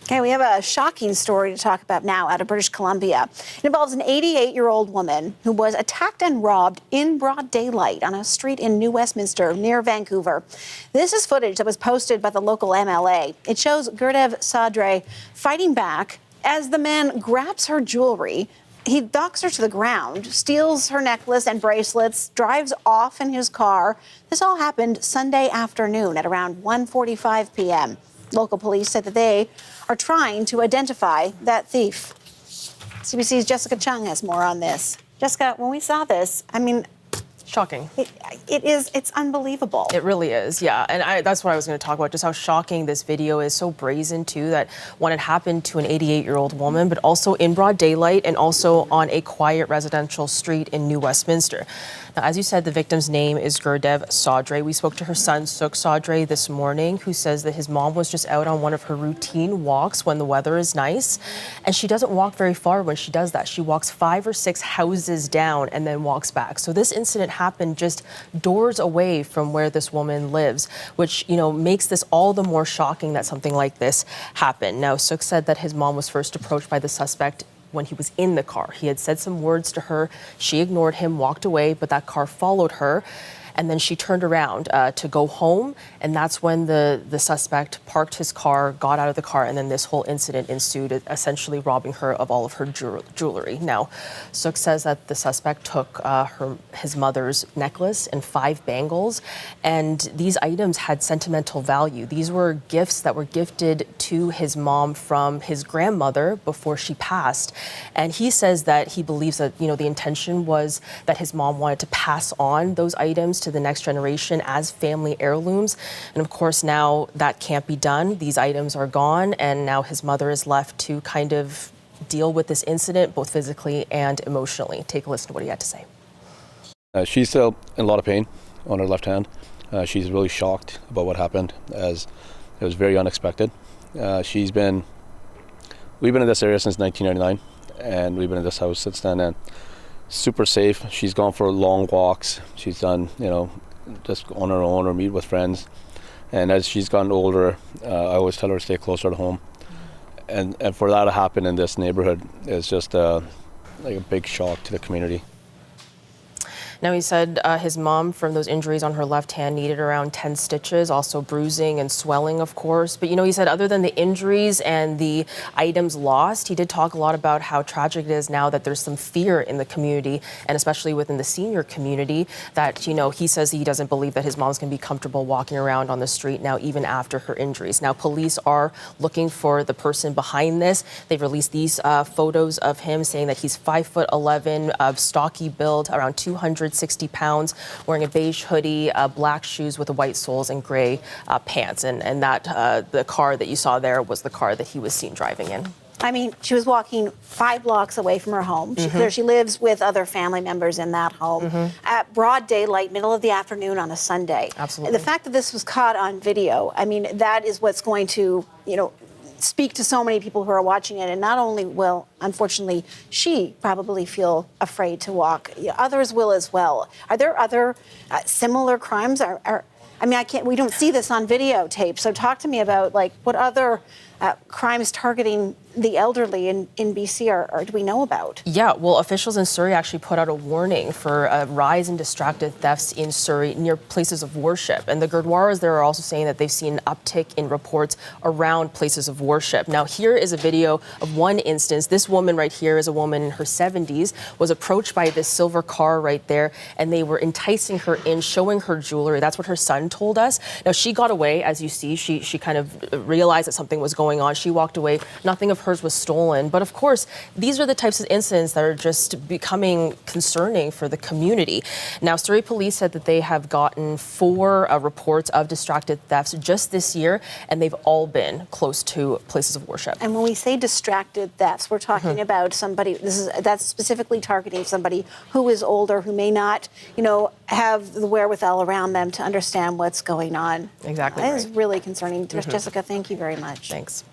Okay, we have a shocking story to talk about now out of British Columbia. It involves an 88-year-old woman who was attacked and robbed in broad daylight on a street in New Westminster near Vancouver. This is footage that was posted by the local MLA. It shows Gurdev Sadre fighting back as the man grabs her jewelry. He knocks her to the ground, steals her necklace and bracelets, drives off in his car. This all happened Sunday afternoon at around 1:45 p.m. Local police said that they are trying to identify that thief. CBC's Jessica Chung has more on this. Jessica, when we saw this, I mean, shocking. It's unbelievable. It really is, yeah. And that's what I was going to talk about, just how shocking this video is. So brazen, too, that one, it happened to an 88-year-old woman, but also in broad daylight and also on a quiet residential street in New Westminster. Now, as you said, the victim's name is Gurdev Sadre. We spoke to her son, Sukh Sadre, this morning, who says that his mom was just out on one of her routine walks when the weather is nice. And she doesn't walk very far when she does that. She walks 5 or 6 houses down and then walks back. So this incident happened just doors away from where this woman lives, which, makes this all the more shocking that something like this happened. Now, Sukh said that his mom was first approached by the suspect when he was in the car. He had said some words to her. She ignored him, walked away, but that car followed her. And then she turned around to go home. And that's when the suspect parked his car, got out of the car, and then this whole incident ensued, essentially robbing her of all of her jewelry. Now, Sukh says that the suspect took his mother's necklace and 5 bangles. And these items had sentimental value. These were gifts that were gifted to his mom from his grandmother before she passed. And he says that he believes that, the intention was that his mom wanted to pass on those items to the next generation as family heirlooms. And of course, now that can't be done. These items are gone, and now his mother is left to kind of deal with this incident, both physically and emotionally. Take a listen to what he had to say. She's still in a lot of pain on her left hand. She's really shocked about what happened, as it was very unexpected. We've been in this area since 1999, and we've been in this house since then, and super safe. She's gone for long walks. She's done, just on her own or meet with friends. And as she's gotten older, I always tell her to stay closer to home. And for that to happen in this neighborhood is just like a big shock to the community. Now, he said his mom, from those injuries on her left hand, needed around 10 stitches, also bruising and swelling, of course. But, he said other than the injuries and the items lost, he did talk a lot about how tragic it is now that there's some fear in the community, and especially within the senior community, that, he says he doesn't believe that his mom's going to be comfortable walking around on the street now, even after her injuries. Now, police are looking for the person behind this. They've released these photos of him, saying that he's 5'11", of stocky build, around 260 pounds, wearing a beige hoodie, black shoes with the white soles, and gray pants. And that the car that you saw there was the car that he was seen driving in. I mean, she was walking 5 blocks away from her home. She lives with other family members in that home at broad daylight, middle of the afternoon on a Sunday. Absolutely. The fact that this was caught on video, I mean, that is what's going to, speak to so many people who are watching it. And not only will, unfortunately, she probably feel afraid to walk, others will as well. Are there other similar crimes? We don't see this on videotape. So talk to me about, what other crimes targeting the elderly in BC or do we know about? Yeah, well, officials in Surrey actually put out a warning for a rise in distracted thefts in Surrey near places of worship. And the Gurdwaras there are also saying that they've seen an uptick in reports around places of worship. Now, here is a video of one instance. This woman right here is a woman in her 70s, was approached by this silver car right there, and they were enticing her in, showing her jewelry. That's what her son told us. Now, she got away, as you see. She kind of realized that something was going on. She walked away. Nothing of hers was stolen. But of course, these are the types of incidents that are just becoming concerning for the community. Now, Surrey police said that they have gotten 4 reports of distracted thefts just this year, and they've all been close to places of worship. And when we say distracted thefts, we're talking about somebody, that's specifically targeting somebody who is older, who may not, have the wherewithal around them to understand what's going on. Exactly. That is really concerning. Jessica, thank you very much. Thanks.